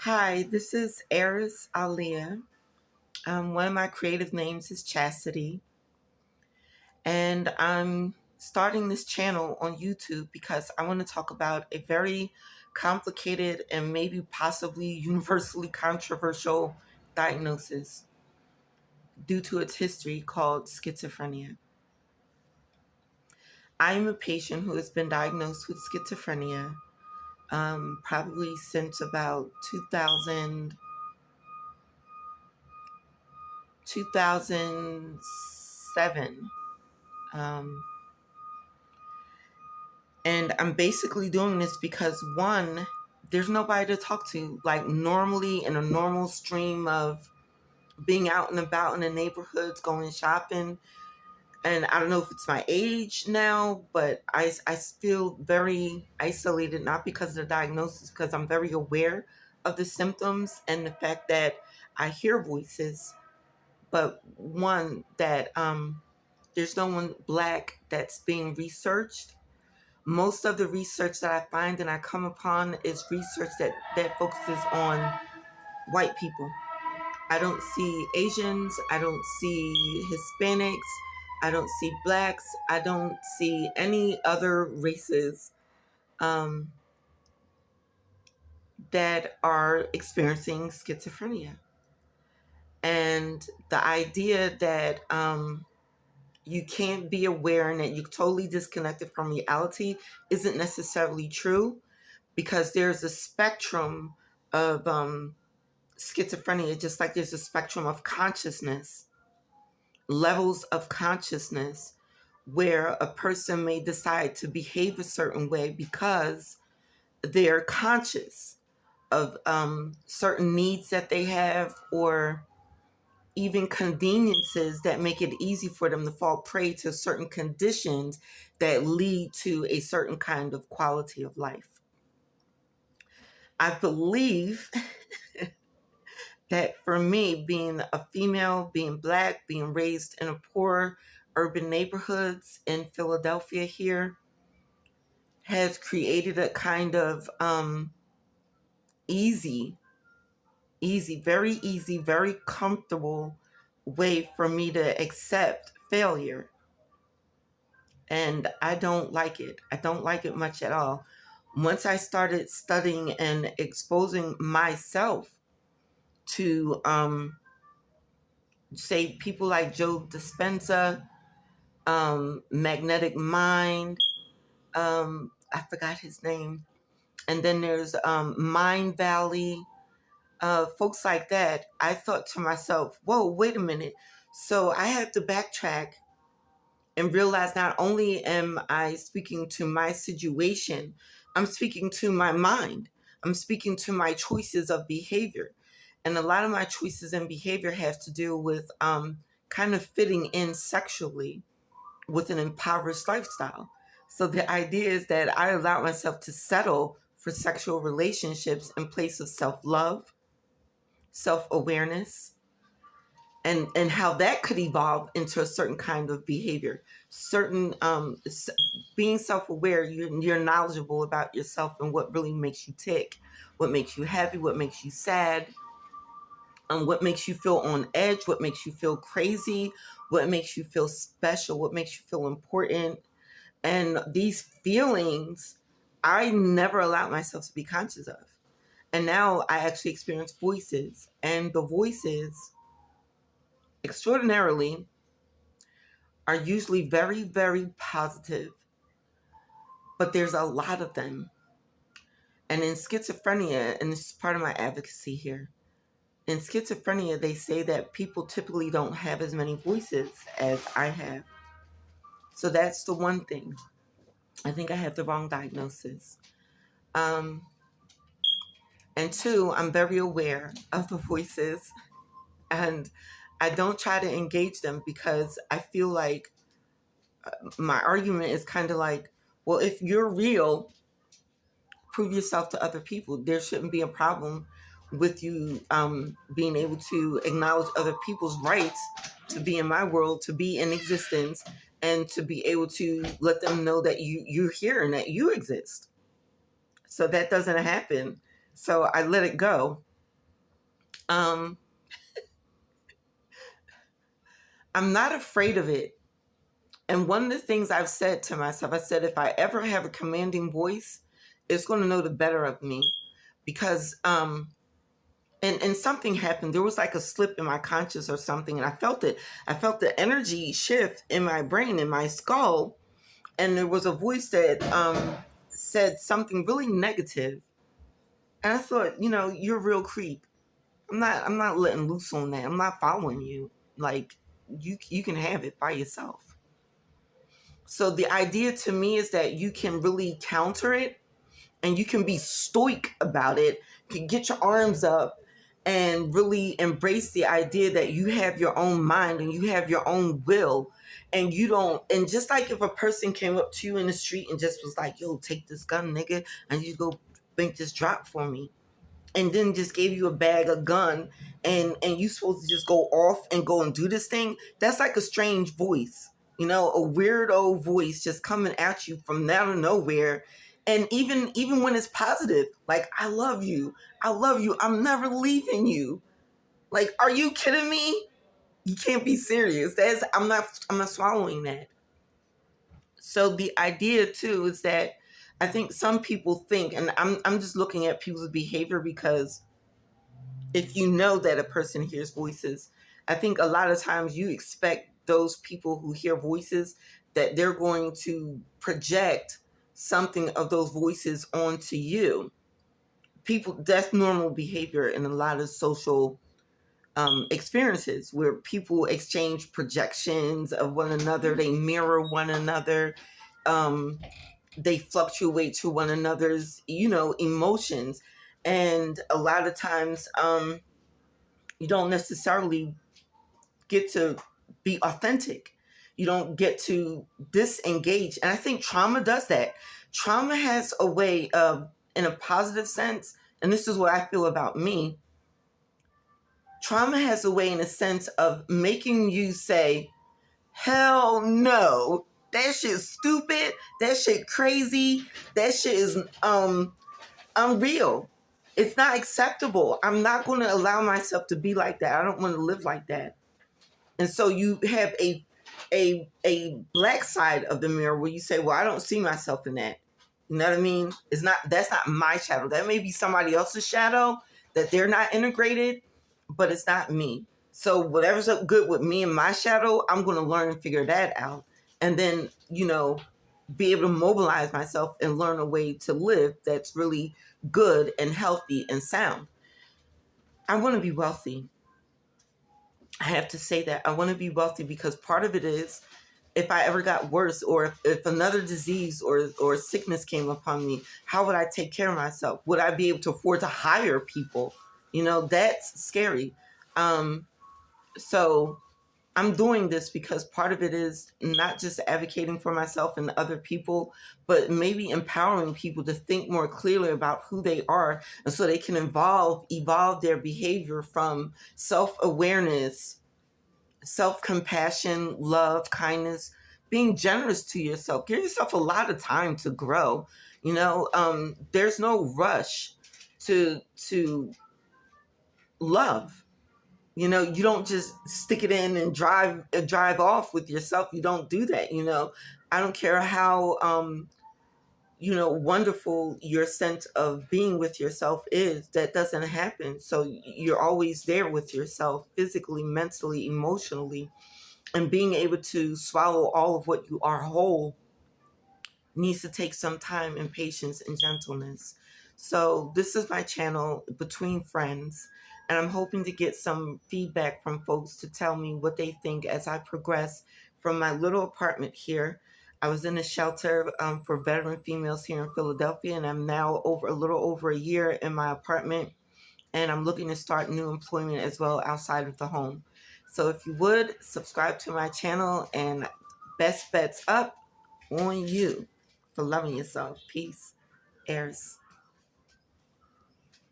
Hi, this is Eris Alia. One of my creative names is Chastity, and I'm starting this channel on YouTube because I want to talk about a very complicated and maybe possibly universally controversial diagnosis due to its history called schizophrenia. I am a patient who has been diagnosed with schizophrenia probably since about 2007. Um, and I'm basically doing this because one, there's nobody to talk to. Like normally in a normal stream of being out and about in the neighborhoods, going shopping. And I don't know if it's my age now, but I feel very isolated, not because of the diagnosis, because I'm very aware of the symptoms and the fact that I hear voices, but one, that there's no one Black that's being researched. Most of the research that I find and I come upon is research that focuses on white people. I don't see Asians, I don't see Hispanics, I don't see Blacks, I don't see any other races um, that are experiencing schizophrenia. And the idea that you can't be aware and that you're totally disconnected from reality isn't necessarily true, because there's a spectrum of schizophrenia, just like there's a spectrum of consciousness, levels of consciousness, where a person may decide to behave a certain way because they're conscious of certain needs that they have, or even conveniences that make it easy for them to fall prey to certain conditions that lead to a certain kind of quality of life. I believe that for me, being a female, being Black, being raised in a poor urban neighborhoods in Philadelphia here, has created a kind of easy, very easy, very comfortable way for me to accept failure. And I don't like it. I don't like it much at all. Once I started studying and exposing myself to, say, people like Joe Dispenza, Magnetic Mind, I forgot his name. And then there's Mind Valley, folks like that. I thought to myself, whoa, wait a minute. So I have to backtrack and realize not only am I speaking to my situation, I'm speaking to my mind. I'm speaking to my choices of behavior. And a lot of my choices and behavior have to do with kind of fitting in sexually with an impoverished lifestyle. So the idea is that I allow myself to settle for sexual relationships in place of self-love, self-awareness, and how that could evolve into a certain kind of behavior. Certain being self-aware, you're knowledgeable about yourself and what really makes you tick, what makes you happy, what makes you sad, what makes you feel on edge, what makes you feel crazy, what makes you feel special, what makes you feel important. And these feelings, I never allowed myself to be conscious of. And now I actually experience voices, and the voices, extraordinarily, are usually very, very positive, but there's a lot of them. And in schizophrenia, and this is part of my advocacy here, in schizophrenia, they say that people typically don't have as many voices as I have. So that's the one thing. I think I have the wrong diagnosis. Um, and two, I'm very aware of the voices, and I don't try to engage them because I feel like my argument is kind of like, well, if you're real, prove yourself to other people. There shouldn't be a problem with you being able to acknowledge other people's rights to be in my world, to be in existence, and to be able to let them know that you're here and that you exist. So that doesn't happen. So I let it go. Um, I'm not afraid of it. And one of the things I've said to myself, I said, if I ever have a commanding voice, it's going to know the better of me. Because, and something happened. There was like a slip in my conscious or something, and I felt it. I felt the energy shift in my brain, in my skull. And there was a voice that said something really negative. And I thought, you're a real creep. I'm not letting loose on that. I'm not following you. Like, you can have it by yourself. So the idea to me is that you can really counter it and you can be stoic about it. You can get your arms up and really embrace the idea that you have your own mind and you have your own will, and you don't. And just like if a person came up to you in the street and just was like, yo, take this gun, nigga, and you go make this drop for me, and then just gave you a bag of gun, and you supposed to just go off and go and do this thing. That's like a strange voice, a weirdo voice just coming at you from out of nowhere. And even when it's positive, like, I love you, I'm never leaving you. Like, are you kidding me? You can't be serious. That's I'm not swallowing that. So the idea too is that I think some people think, and I'm just looking at people's behavior, because if you know that a person hears voices, I think a lot of times you expect those people who hear voices that they're going to project something of those voices onto you. People, that's normal behavior in a lot of social experiences where people exchange projections of one another, they mirror one another, um, they fluctuate to one another's, emotions. And a lot of times, you don't necessarily get to be authentic. You don't get to disengage. And I think trauma does that. Trauma has a way of, in a positive sense, and this is what I feel about me, trauma has a way, in a sense, of making you say, hell no. That shit's stupid. That shit crazy. That shit is unreal. It's not acceptable. I'm not going to allow myself to be like that. I don't want to live like that. And so you have a black side of the mirror where you say, well, I don't see myself in that. You know what I mean? That's not my shadow. That may be somebody else's shadow that they're not integrated, but it's not me. So whatever's up good with me and my shadow, I'm going to learn and figure that out. And then, be able to mobilize myself and learn a way to live that's really good and healthy and sound. I want to be wealthy. I have to say that I want to be wealthy, because part of it is, if I ever got worse, or if another disease or sickness came upon me, how would I take care of myself? Would I be able to afford to hire people? That's scary. So I'm doing this because part of it is not just advocating for myself and other people, but maybe empowering people to think more clearly about who they are, and so they can evolve their behavior from self-awareness, self-compassion, love, kindness, being generous to yourself. Give yourself a lot of time to grow. There's no rush to love. You don't just stick it in and drive off with yourself. You don't do that. I don't care how wonderful your sense of being with yourself is. That doesn't happen. So you're always there with yourself, physically, mentally, emotionally, and being able to swallow all of what you are whole needs to take some time and patience and gentleness. So this is my channel, Between Friends, and I'm hoping to get some feedback from folks to tell me what they think as I progress from my little apartment here. I was in a shelter for veteran females here in Philadelphia, and I'm now a little over a year in my apartment, and I'm looking to start new employment as well outside of the home. So if you would, subscribe to my channel, and best bets up on you for loving yourself. Peace, Aries.